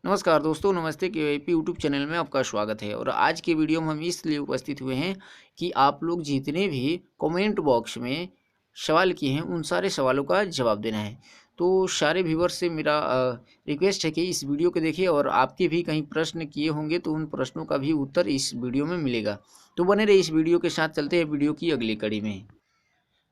नमस्कार दोस्तों, नमस्ते केवाईपी यूट्यूब चैनल में आपका स्वागत है। और आज के वीडियो में हम इसलिए उपस्थित हुए हैं कि आप लोग जितने भी कमेंट बॉक्स में सवाल किए हैं उन सारे सवालों का जवाब देना है। तो सारे व्यूवर्स से मेरा रिक्वेस्ट है कि इस वीडियो को देखिए और आपके भी कहीं प्रश्न किए होंगे तो उन प्रश्नों का भी उत्तर इस वीडियो में मिलेगा। तो बने रहिए इस वीडियो के साथ, चलते हैं वीडियो की अगली कड़ी में।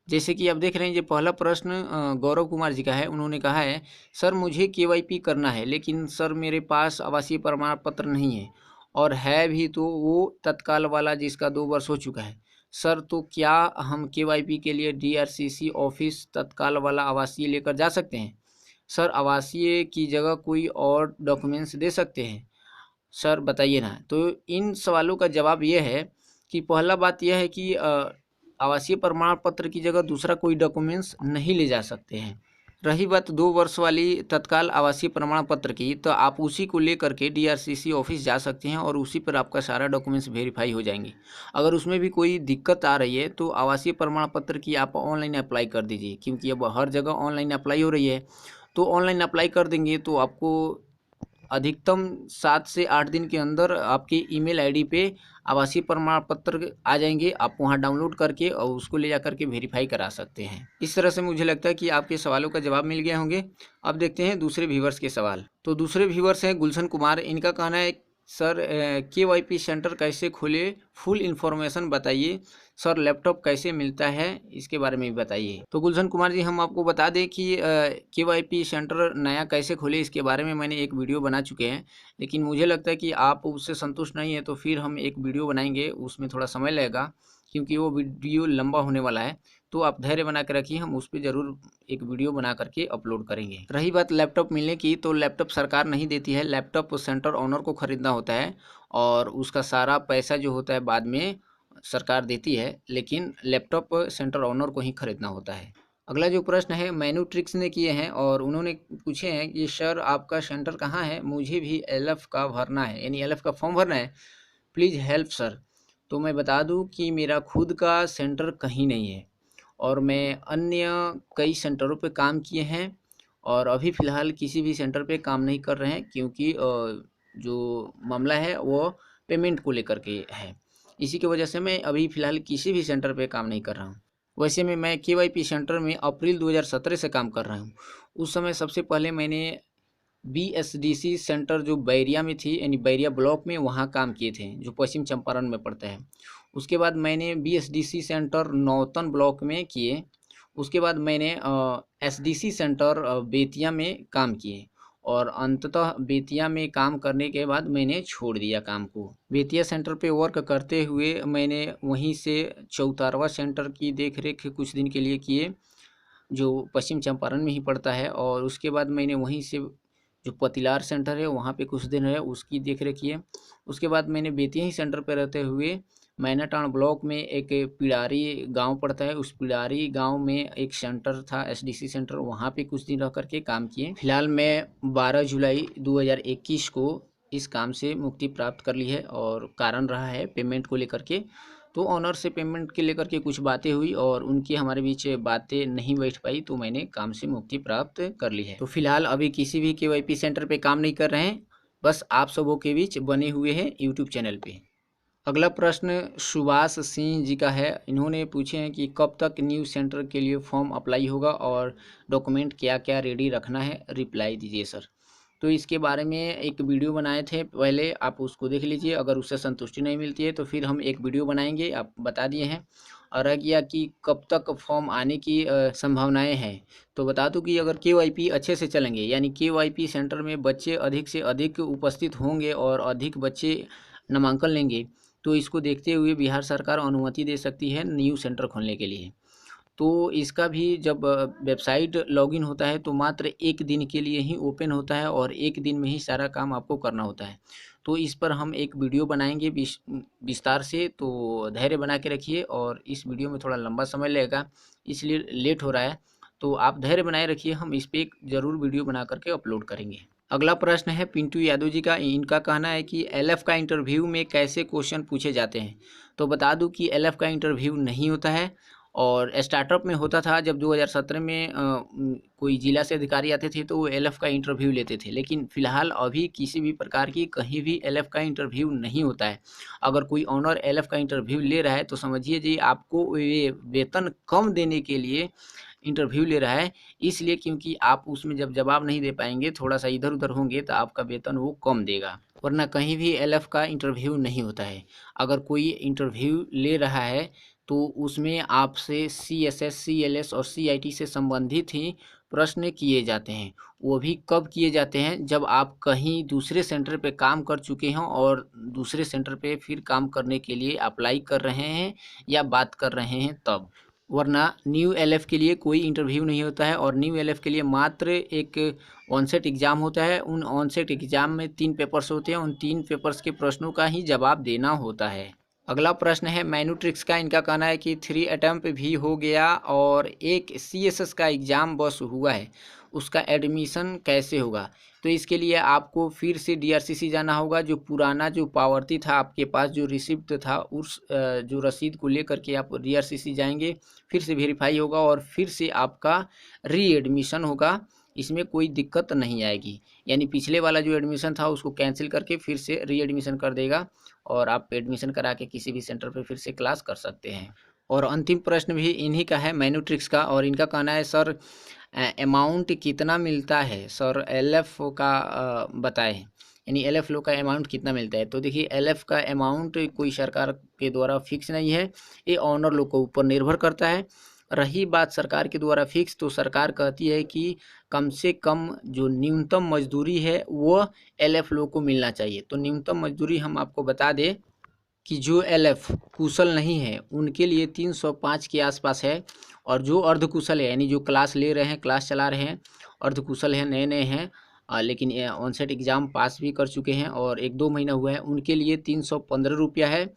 जैसे कि आप देख रहे हैं, ये पहला प्रश्न गौरव कुमार जी का है। उन्होंने कहा है, सर मुझे केवाईपी करना है लेकिन सर मेरे पास आवासीय प्रमाण पत्र नहीं है, और है भी तो वो तत्काल वाला जिसका 2 वर्ष हो चुका है। सर तो क्या हम केवाईपी के लिए डीआरसीसी ऑफिस तत्काल वाला आवासीय लेकर जा सकते हैं? सर आवासीय की जगह कोई और डॉक्यूमेंट्स दे सकते हैं? सर बताइए ना। तो इन सवालों का जवाब ये है कि पहला बात यह है कि आवासीय प्रमाण पत्र की जगह दूसरा कोई डॉक्यूमेंट्स नहीं ले जा सकते हैं। रही बात 2 वर्ष वाली तत्काल आवासीय प्रमाण पत्र की, तो आप उसी को लेकर के डीआरसीसी ऑफिस जा सकते हैं और उसी पर आपका सारा डॉक्यूमेंट्स वेरीफाई हो जाएंगे। अगर उसमें भी कोई दिक्कत आ रही है तो आवासीय प्रमाण पत्र की आप ऑनलाइन अप्लाई कर दीजिए, क्योंकि अब हर जगह ऑनलाइन अप्लाई हो रही है। तो ऑनलाइन अप्लाई कर देंगे तो आपको अधिकतम 7 से 8 दिन के अंदर आपकी ईमेल आईडी पे आवासीय प्रमाण पत्र आ जाएंगे। आप वहां डाउनलोड करके और उसको ले जाकर के वेरीफाई करा सकते हैं। इस तरह से मुझे लगता है कि आपके सवालों का जवाब मिल गए होंगे। अब देखते हैं दूसरे व्यूवर्स के सवाल। तो दूसरे व्यूवर्स हैं गुलशन कुमार। इनका कहना है, सर केवाईपी सेंटर कैसे खोले, फुल इन्फॉर्मेशन बताइए। सर लैपटॉप कैसे मिलता है, इसके बारे में भी बताइए। तो गुलशन कुमार जी, हम आपको बता दें कि केवाईपी सेंटर नया कैसे खोले इसके बारे में मैंने एक वीडियो बना चुके हैं। लेकिन मुझे लगता है कि आप उससे संतुष्ट नहीं है, तो फिर हम एक वीडियो बनाएंगे, उसमें थोड़ा समय लगेगा क्योंकि वो वीडियो लंबा होने वाला है। तो आप धैर्य बना के रखिए, हम उस पर ज़रूर एक वीडियो बना करके अपलोड करेंगे। रही बात लैपटॉप मिलने की, तो लैपटॉप सरकार नहीं देती है, लैपटॉप सेंटर ओनर को खरीदना होता है और उसका सारा पैसा जो होता है बाद में सरकार देती है, लेकिन लैपटॉप सेंटर ओनर को ही खरीदना होता है। अगला जो प्रश्न है मैन्यूट्रिक्स ने किए हैं और उन्होंने पूछे हैं कि सर आपका सेंटर कहाँ है, मुझे भी एलएफ का भरना है, यानी एलएफ का फॉर्म भरना है, प्लीज़ हेल्प सर। तो मैं बता दूं कि मेरा खुद का सेंटर कहीं नहीं है और मैं अन्य कई सेंटरों पे काम किए हैं और अभी फ़िलहाल किसी भी सेंटर पे काम नहीं कर रहे हैं, क्योंकि जो मामला है वो पेमेंट को लेकर के है। इसी की वजह से मैं अभी फ़िलहाल किसी भी सेंटर पे काम नहीं कर रहा हूँ। वैसे में मैं केवाईपी सेंटर में अप्रैल 2017 से काम कर रहा हूँ। उस समय सबसे पहले मैंने बीएसडीसी सेंटर जो बैरिया में थी, यानी बैरिया ब्लॉक में, वहाँ काम किए थे, जो पश्चिम चंपारण में पड़ता है। उसके बाद मैंने बीएसडीसी सेंटर नौतन ब्लॉक में किए। उसके बाद मैंने एसडीसी सेंटर बेतिया में काम किए और अंततः बेतिया में काम करने के बाद मैंने छोड़ दिया काम को। बेतिया सेंटर पे वर्क करते हुए मैंने वहीं से चौतारवा सेंटर की देखरेख कुछ दिन के लिए किए, जो पश्चिम चंपारण में ही पड़ता है। और उसके बाद मैंने वहीं से जो पतिलार सेंटर है वहाँ पे कुछ दिन रहे, उसकी देख रेख किए। उसके बाद मैंने बेतिया ही सेंटर पर रहते हुए मैनाटाण ब्लॉक में एक पिड़ारी गांव पड़ता है, उस पिड़ारी गांव में एक सेंटर था एसडीसी सेंटर, वहाँ पे कुछ दिन रह करके काम किए। फिलहाल मैं 12 जुलाई 2021 को इस काम से मुक्ति प्राप्त कर ली है और कारण रहा है पेमेंट को लेकर के। तो ऑनर से पेमेंट के लेकर के कुछ बातें हुई और उनकी हमारे बीच बातें नहीं बैठ पाई, तो मैंने काम से मुक्ति प्राप्त कर ली है। तो फिलहाल अभी किसी भी केवाईपी सेंटर पे काम नहीं कर रहे हैं, बस आप सबों के बीच बने हुए हैं यूट्यूब चैनल पे। अगला प्रश्न सुभाष सिंह जी का है। इन्होंने पूछे हैं कि कब तक न्यू सेंटर के लिए फॉर्म अप्लाई होगा और डॉक्यूमेंट क्या क्या रेडी रखना है, रिप्लाई दीजिए सर। तो इसके बारे में एक वीडियो बनाए थे पहले, आप उसको देख लीजिए। अगर उससे संतुष्टि नहीं मिलती है तो फिर हम एक वीडियो बनाएंगे, आप बता दिए हैं। और रह गया कि कब तक फॉर्म आने की संभावनाएं हैं, तो बता दूं कि अगर केवाईपी अच्छे से चलेंगे, यानी केवाईपी सेंटर में बच्चे अधिक से अधिक उपस्थित होंगे और अधिक बच्चे नामांकन लेंगे, तो इसको देखते हुए बिहार सरकार अनुमति दे सकती है न्यू सेंटर खोलने के लिए। तो इसका भी जब वेबसाइट लॉगिन होता है तो मात्र 1 दिन के लिए ही ओपन होता है और 1 दिन में ही सारा काम आपको करना होता है। तो इस पर हम एक वीडियो बनाएंगे विस्तार से, तो धैर्य बना के रखिए। और इस वीडियो में थोड़ा लंबा समय लगेगा, इसलिए लेट हो रहा है, तो आप धैर्य बनाए रखिए, हम इस पर एक ज़रूर वीडियो बना करके अपलोड करेंगे। अगला प्रश्न है पिंटू यादव जी का। इनका कहना है कि एलएफ का इंटरव्यू में कैसे क्वेश्चन पूछे जाते हैं। तो बता दूं कि एलएफ का इंटरव्यू नहीं होता है और स्टार्टअप में होता था जब 2017 में कोई जिला से अधिकारी आते थे तो वो एलएफ का इंटरव्यू लेते थे, लेकिन फ़िलहाल अभी किसी भी प्रकार की कहीं भी एलएफ का इंटरव्यू नहीं होता है। अगर कोई ऑनर एलएफ का इंटरव्यू ले रहा है तो समझिए जी आपको ये वेतन कम देने के लिए इंटरव्यू ले रहा है, इसलिए क्योंकि आप उसमें जब जवाब नहीं दे पाएंगे, थोड़ा सा इधर उधर होंगे, तो आपका वेतन वो कम देगा। वरना कहीं भी एलएफ का इंटरव्यू नहीं होता है। अगर कोई इंटरव्यू ले रहा है तो उसमें आपसे सीएसएस, सीएलएस और सीआईटी से संबंधित ही प्रश्न किए जाते हैं। वो भी कब किए जाते हैं, जब आप कहीं दूसरे सेंटर पे काम कर चुके हों और दूसरे सेंटर पे फिर काम करने के लिए अप्लाई कर रहे हैं या बात कर रहे हैं तब। वरना न्यू एलएफ के लिए कोई इंटरव्यू नहीं होता है, और न्यू एलएफ के लिए मात्र एक ऑनसेट एग्ज़ाम होता है। उन ऑनसेट एग्ज़ाम में 3 पेपर्स होते हैं, उन 3 पेपर्स के प्रश्नों का ही जवाब देना होता है। अगला प्रश्न है मैन्यूट्रिक्स का। इनका कहना है कि 3 अटेम्प्ट भी हो गया और एक सीएसएस का एग्ज़ाम बस हुआ है, उसका एडमिशन कैसे होगा? तो इसके लिए आपको फिर से डीआरसीसी जाना होगा। जो पुराना जो पावती था आपके पास, जो रिसिप्ट था, उस जो रसीद को लेकर के आप डीआरसीसी जाएंगे, फिर से वेरीफाई होगा और फिर से आपका री एडमिशन होगा। इसमें कोई दिक्कत नहीं आएगी, यानी पिछले वाला जो एडमिशन था उसको कैंसिल करके फिर से री एडमिशन कर देगा और आप एडमिशन करा के किसी भी सेंटर पर फिर से क्लास कर सकते हैं। और अंतिम प्रश्न भी इन्हीं का है, मैन्यूट्रिक्स का, और इनका कहना है सर अमाउंट कितना मिलता है सर, एलएफ का बताएं, यानी एलएफ लोग का अमाउंट कितना मिलता है। तो देखिए एलएफ का अमाउंट कोई सरकार के द्वारा फिक्स नहीं है, ये ऑनर लोग के ऊपर निर्भर करता है। रही बात सरकार के द्वारा फिक्स, तो सरकार कहती है कि कम से कम जो न्यूनतम मजदूरी है वो एलएफ लोग को मिलना चाहिए। तो न्यूनतम मजदूरी हम आपको बता दें कि जो एलएफ कुशल नहीं है उनके लिए 305 के आसपास है, और जो अर्धकुशल है, यानी जो क्लास ले रहे हैं, क्लास चला रहे हैं, अर्धकुशल हैं, नए नए हैं, लेकिन ऑनसेट एग्ज़ाम पास भी कर चुके हैं और 1-2 महीना हुआ है, उनके लिए 315 रुपया है।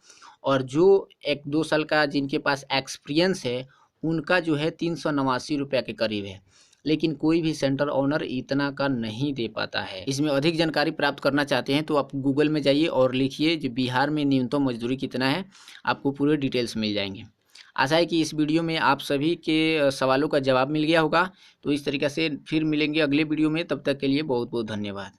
और जो 1-2 साल का जिनके पास एक्सपीरियंस है उनका जो है 389 रुपया के करीब है। लेकिन कोई भी सेंटर ओनर इतना का नहीं दे पाता है। इसमें अधिक जानकारी प्राप्त करना चाहते हैं तो आप गूगल में जाइए और लिखिए जो बिहार में न्यूनतम मजदूरी कितना है, आपको पूरे डिटेल्स मिल जाएंगे। आशा है कि इस वीडियो में आप सभी के सवालों का जवाब मिल गया होगा। तो इस तरीके से फिर मिलेंगे अगले वीडियो में, तब तक के लिए बहुत बहुत धन्यवाद।